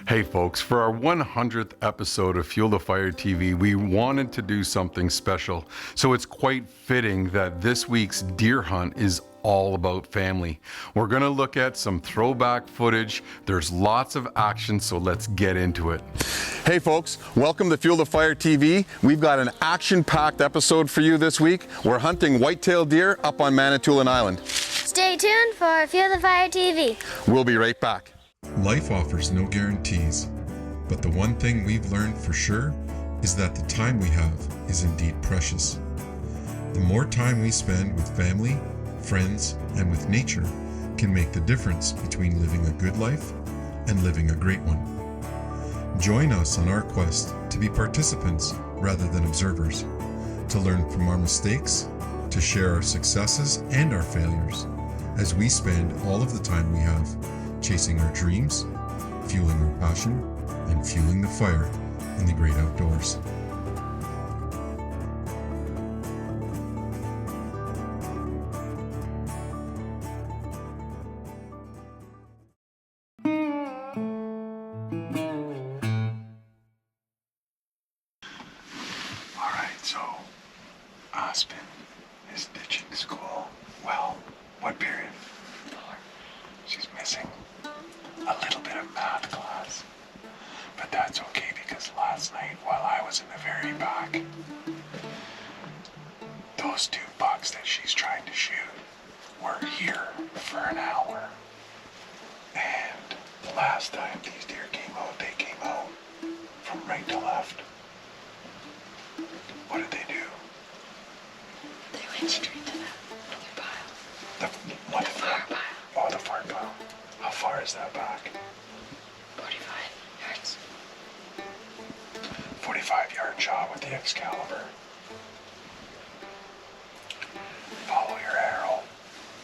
Hey folks, for our 100th episode of Fuel the Fire TV, we wanted to do something special. So it's quite fitting that this week's deer hunt is all about family. We're going to look at some throwback footage. There's lots of action, so let's get into it. Hey folks, welcome to Fuel the Fire TV. We've got an action-packed episode for you this week. We're hunting whitetail deer up on Manitoulin Island. Stay tuned for Fuel the Fire TV. We'll be right back. Life offers no guarantees, but the one thing we've learned for sure is that the time we have is indeed precious. The more time we spend with family, friends, and with nature can make the difference between living a good life and living a great one. Join us on our quest to be participants rather than observers, to learn from our mistakes, to share our successes and our failures, as we spend all of the time we have chasing our dreams, fueling our passion, and fueling the fire in the great outdoors. All right, so Aspen is ditching school. Well, what period? 4. She's missing a little bit of math class, but that's okay because last night while I was in the very back, those 2 bucks that she's trying to shoot were here for an hour. And the last time these deer came out, they came out from right to left. What did they do? They went straight to that other pile. The far pile. Oh, the far pile. How far is that back? 45 yards. 45-yard shot with the Excalibur. Follow your arrow.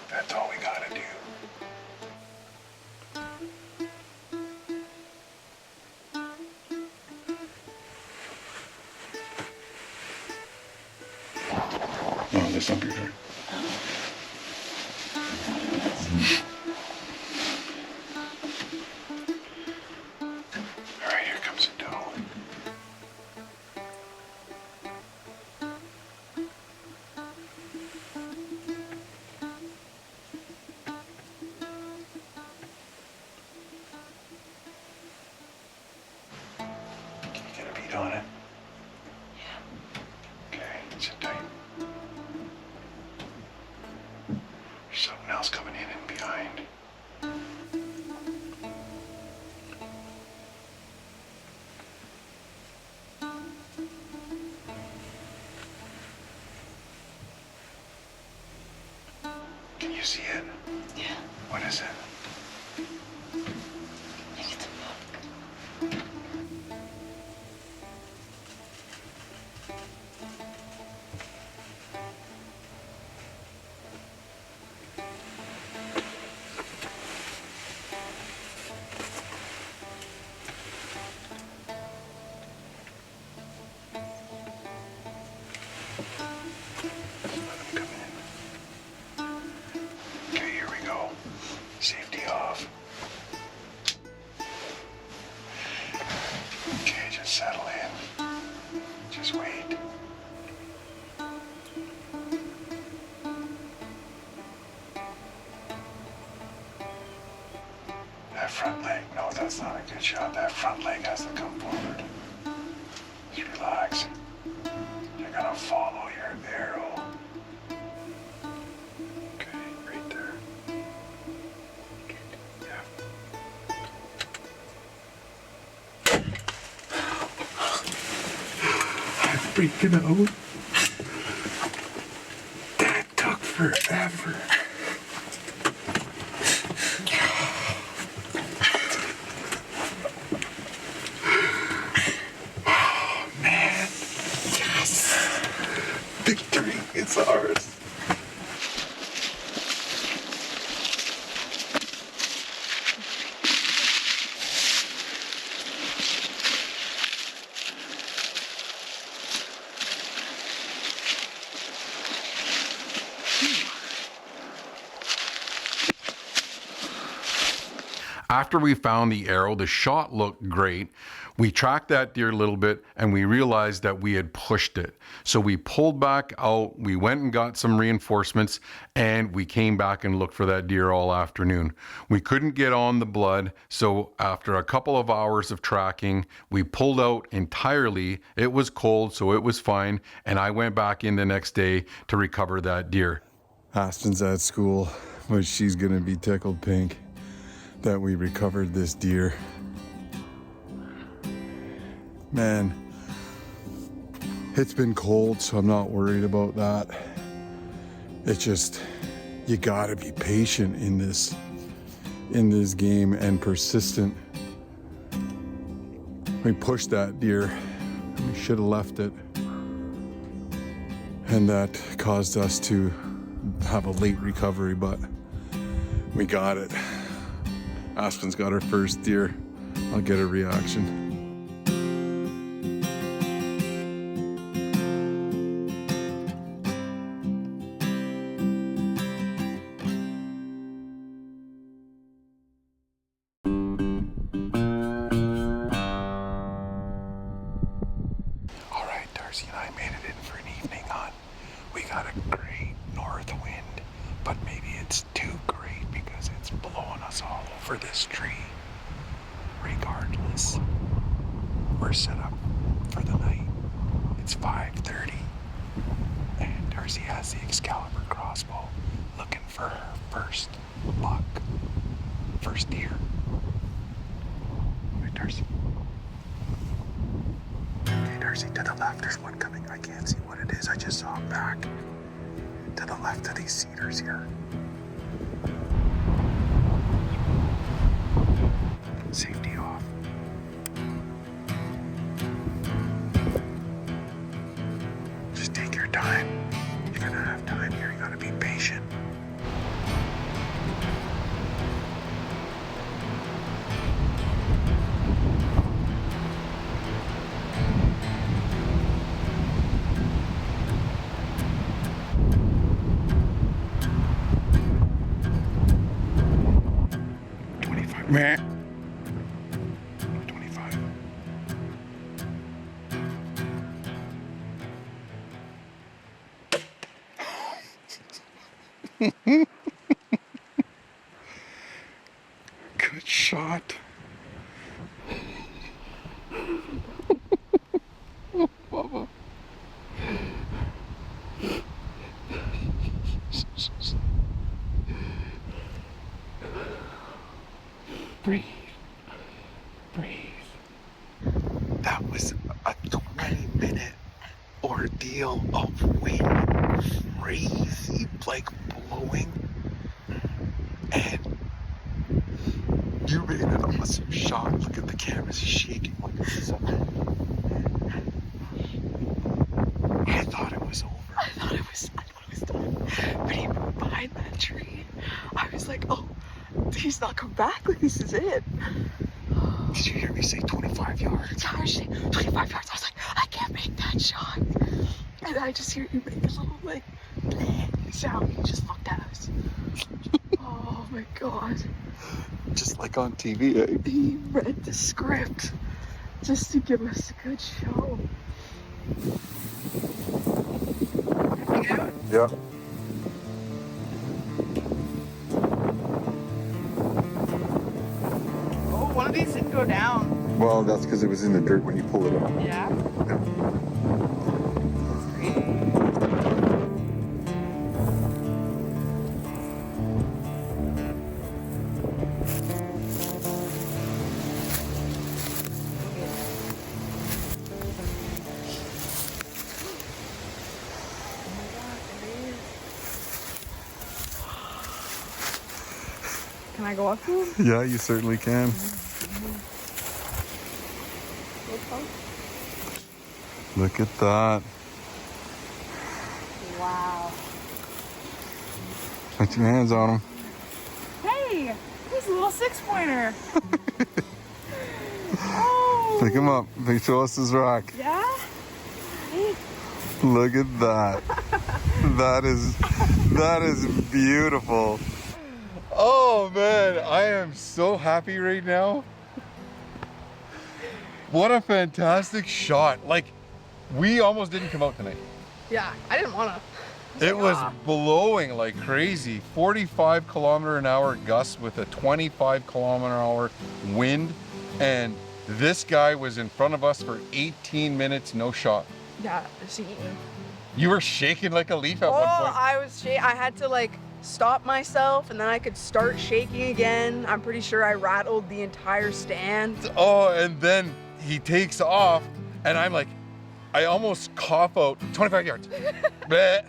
That's all we gotta do. No, that's not your turn. All right, here comes a doe. Can you get a beat on it? Yeah. Okay, sit tight. There's something else coming in and behind. Can you see it? Yeah. What is it? I think it's a book. Let them come in. Okay, here we go. Safety off. Okay, just settle in. Just wait. That front leg, no, that's not a good shot. That front leg has to come forward. Just relax. You're gonna follow your arrow. Okay, right there. Yeah. I'm freaking out. That took forever. Oh man. Yes. Victory is ours. After we found the arrow, the shot looked great. We tracked that deer a little bit and we realized that we had pushed it. So we pulled back out, we went and got some reinforcements, and we came back and looked for that deer all afternoon. We couldn't get on the blood, so after a couple of hours of tracking, we pulled out entirely. It was cold, so it was fine, and I went back in the next day to recover that deer. Aspen's at school, but she's gonna be tickled pink that we recovered this deer. Man, it's been cold, so I'm not worried about that. It's just, you gotta be patient in this game and persistent. We pushed that deer. We should have left it. And that caused us to have a late recovery, but we got it. Aspen's got her first deer. I'll get a reaction. All right, Darcy and I made it in for an evening hunt. We got a great north wind, but maybe it's too great because it's blowing us all over this tree. Regardless, we're set up for the night. It's 5:30, and Darcy has the Excalibur crossbow looking for her first buck, first deer. Right, Darcy? Okay, Darcy, to the left, there's one coming. I can't see what it is. I just saw him back. To the left of these cedars here. Safety off. Just take your time. You're gonna have time here. You gotta be patient. Meh. 25. Good shot. Oh, Bubba. Breathe. Breathe. That was a 20-minute ordeal of wind. Crazy, like blowing. And you made an awesome shot. Look at the cameras shaking like this. I thought it was over. I thought it was done. But he moved behind that tree. I was like, oh, he's not come back. Like, this is it. Did you hear me say 25 yards? Yeah, I was saying 25 yards. I was like, I can't make that shot. And I just hear you make a little, like, bleh sound. He just looked at us. Oh my God. Just like on TV, eh? He read the script just to give us a good show. Yeah. Oh, one of these didn't go down. Well, that's because it was in the dirt when you pull it up. Yeah. Can I go up to him? Yeah, you certainly can. Look at that. Wow. Put your hands on him. Hey, he's a little 6-pointer. Oh. Pick him up. Show us his rack. Yeah? Hey. Look at that. That is beautiful. Oh man, I am so happy right now. What a fantastic shot. Like, we almost didn't come out tonight. Yeah, I didn't wanna. It was blowing like crazy. 45 kilometer an hour gusts with a 25 kilometer an hour wind. And this guy was in front of us for 18 minutes, no shot. Yeah, see. You were shaking like a leaf at one point. I had to like stop myself and then I could start shaking again. I'm pretty sure I rattled the entire stand. Oh, and then he takes off and I'm like, I almost cough out 25 yards. Bleh,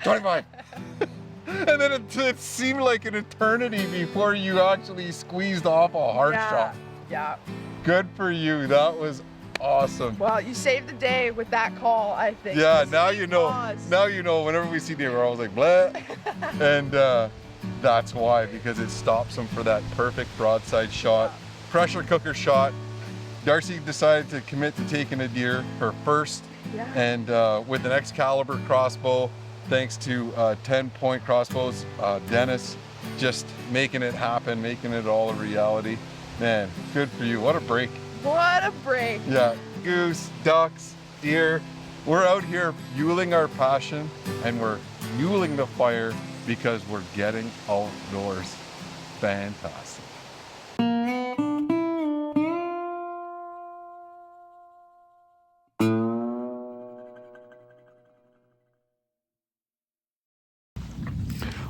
25. And then it seemed like an eternity before you actually squeezed off a hard shot. Yeah. Good for you. That was awesome. Well, you saved the day with that call, I think. Yeah, now you know. Now you know. Whenever we see deer, we're always like, bleh. And that's why, because it stops them for that perfect broadside shot, pressure cooker shot. Darci decided to commit to taking a deer, her first, and with an Excalibur crossbow, thanks to 10-point crossbows, Dennis, just making it happen, making it all a reality. Man, good for you. What a break. What a break. Yeah, goose, ducks, deer. We're out here fueling our passion, and we're fueling the fire because we're getting outdoors. Fantastic.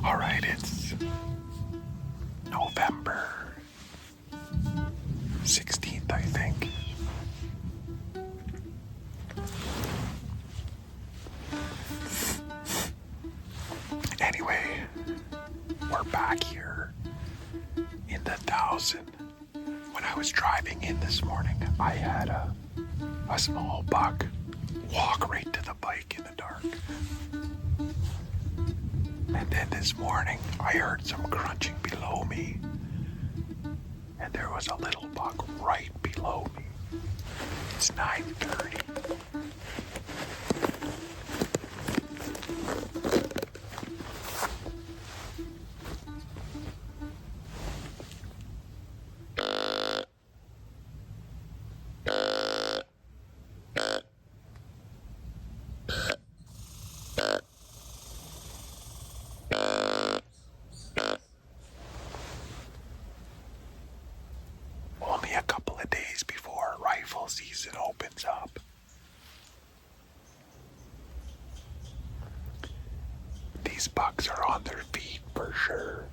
All right, it's November 16th, I think. Anyway, we're back here in the 1000. When I was driving in this morning, I had a small buck walk right to the bike in the dark. And then this morning, I heard some crunching below me. And there was a little buck right below me. It's 9:30. Only a couple of days before rifle season opens up. These bucks are on their feet for sure.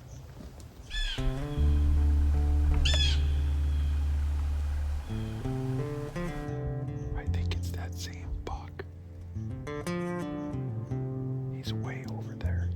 I think it's that same buck. He's way over there.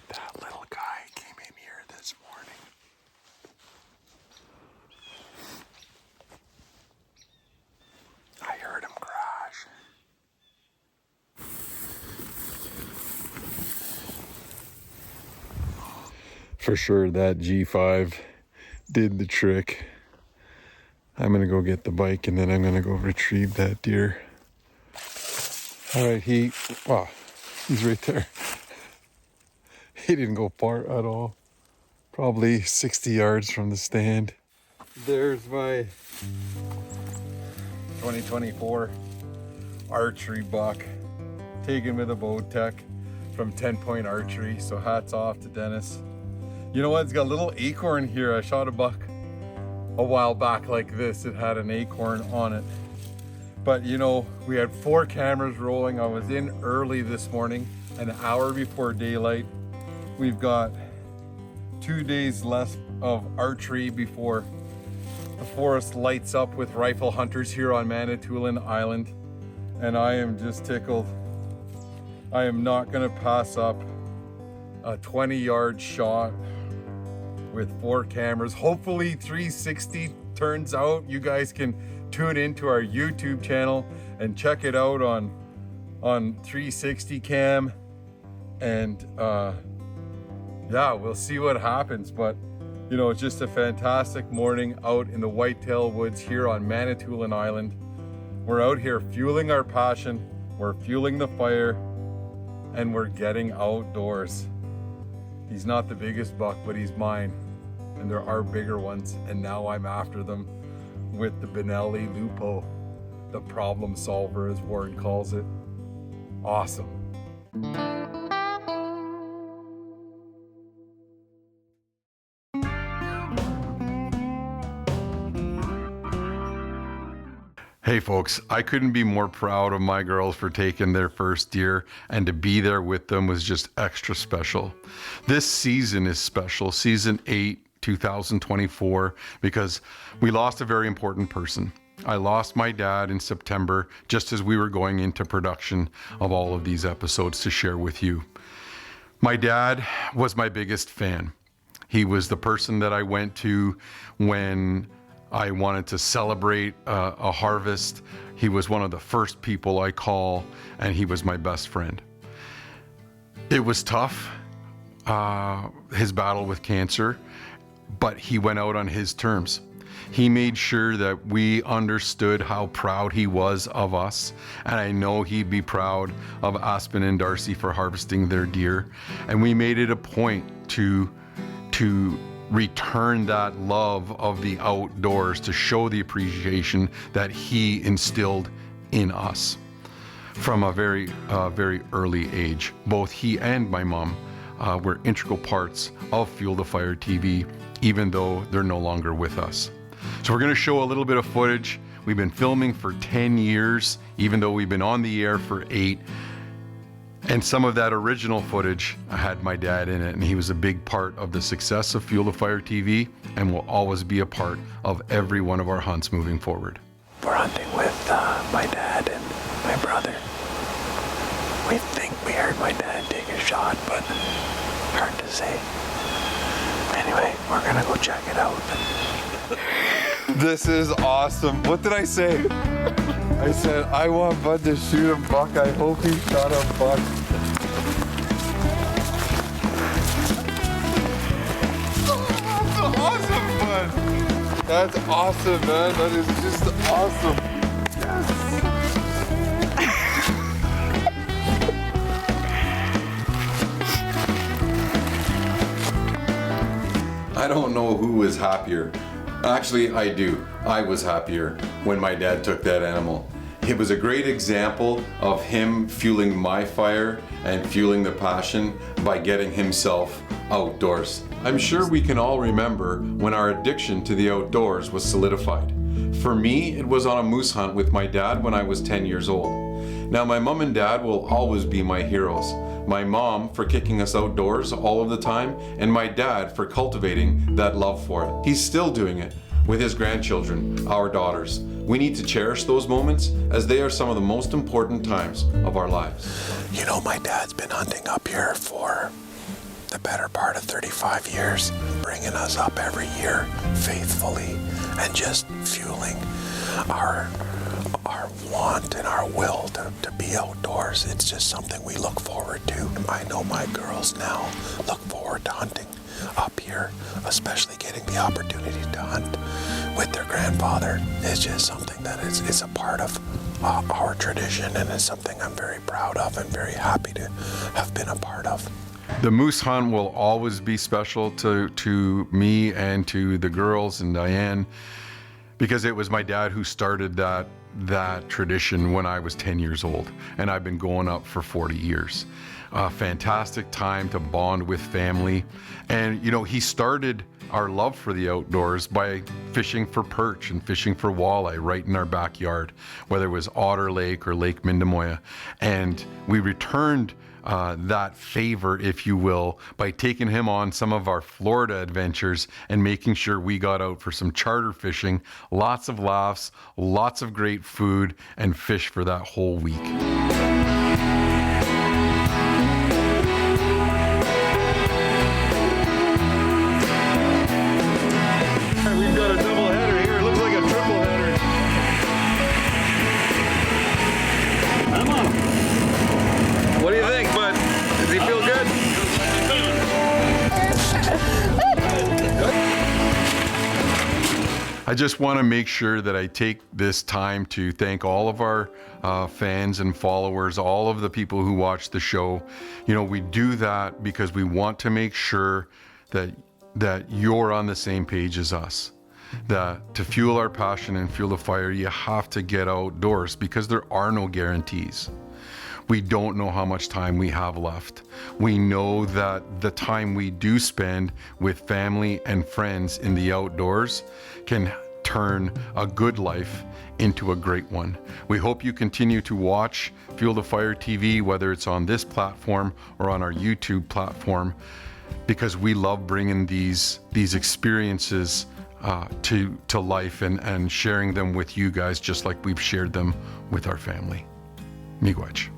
That little guy came in here this morning. I heard him crash. For sure, that G5 did the trick. I'm gonna go get the bike and then I'm gonna go retrieve that deer. All right, he's right there. He didn't go far at all. Probably 60 yards from the stand. There's my 2024 archery buck, taken with a bow tech from 10 Point Archery. So hats off to Dennis. You know what? It's got a little acorn here. I shot a buck a while back like this. It had an acorn on it. But you know, we had 4 cameras rolling. I was in early this morning, an hour before daylight. We've got 2 days left of archery before the forest lights up with rifle hunters here on Manitoulin Island. And I am just tickled. I am not gonna pass up a 20-yard shot with 4 cameras. Hopefully 360 turns out. You guys can tune into our YouTube channel and check it out on 360 cam. And yeah, we'll see what happens. But you know, it's just a fantastic morning out in the whitetail woods here on Manitoulin Island. We're out here fueling our passion, we're fueling the fire, and we're getting outdoors. He's not the biggest buck, but he's mine. And there are bigger ones, and now I'm after them with the Benelli Lupo, the problem solver as Warren calls it. Awesome. Hey folks, I couldn't be more proud of my girls for taking their first deer, and to be there with them was just extra special. This season is special, season 8, 2024, because we lost a very important person. I lost my dad in September, just as we were going into production of all of these episodes to share with you. My dad was my biggest fan. He was the person that I went to when I wanted to celebrate a harvest. He was one of the first people I call, and he was my best friend. It was tough, his battle with cancer, but he went out on his terms. He made sure that we understood how proud he was of us, and I know he'd be proud of Aspen and Darci for harvesting their deer. And we made it a point to return that love of the outdoors, to show the appreciation that he instilled in us from a very early age. Both he and my mom were integral parts of Fuel the Fire TV, even though they're no longer with us. So we're gonna show a little bit of footage. We've been filming for 10 years, even though we've been on the air for 8. And some of that original footage had my dad in it, and he was a big part of the success of Fuel the Fire TV, and will always be a part of every one of our hunts moving forward. We're hunting with my dad and my brother. We think we heard my dad take a shot, but hard to say. Anyway, we're gonna go check it out. This is awesome. What did I say? I said, I want Bud to shoot a buck. I hope he shot a buck. That's awesome, Bud. That's awesome, man. That is just awesome. Yes. I don't know who was happier. Actually, I do. I was happier when my dad took that animal. It was a great example of him fueling my fire and fueling the passion by getting himself outdoors. I'm sure we can all remember when our addiction to the outdoors was solidified. For me, it was on a moose hunt with my dad when I was 10 years old. Now, my mom and dad will always be my heroes. My mom for kicking us outdoors all of the time, and my dad for cultivating that love for it. He's still doing it with his grandchildren, our daughters. We need to cherish those moments, as they are some of the most important times of our lives. You know, my dad's been hunting up here for the better part of 35 years, bringing us up every year faithfully and just fueling our want and our will to be outdoors. It's just something we look forward to. I know my girls now look forward to hunting up here, especially getting the opportunity to hunt with their grandfather. It's just something that is a part of our tradition, and it's something I'm very proud of and very happy to have been a part of. The moose hunt will always be special to me and to the girls and Diane, because it was my dad who started that tradition when I was 10 years old, and I've been going up for 40 years. A fantastic time to bond with family. And you know, he started our love for the outdoors by fishing for perch and fishing for walleye right in our backyard, whether it was Otter Lake or Lake Mindemoya. And we returned that favor, if you will, by taking him on some of our Florida adventures and making sure we got out for some charter fishing, lots of laughs, lots of great food, and fish for that whole week. We've got a double header here. It looks like a triple header. Come on. What do you think, bud? Does he feel good? I just want to make sure that I take this time to thank all of our fans and followers, all of the people who watch the show. You know, we do that because we want to make sure that you're on the same page as us. That to fuel our passion and fuel the fire, you have to get outdoors, because there are no guarantees. We don't know how much time we have left. We know that the time we do spend with family and friends in the outdoors can turn a good life into a great one. We hope you continue to watch Fuel the Fire TV, whether it's on this platform or on our YouTube platform, because we love bringing these experiences to life and sharing them with you guys, just like we've shared them with our family. Miigwech.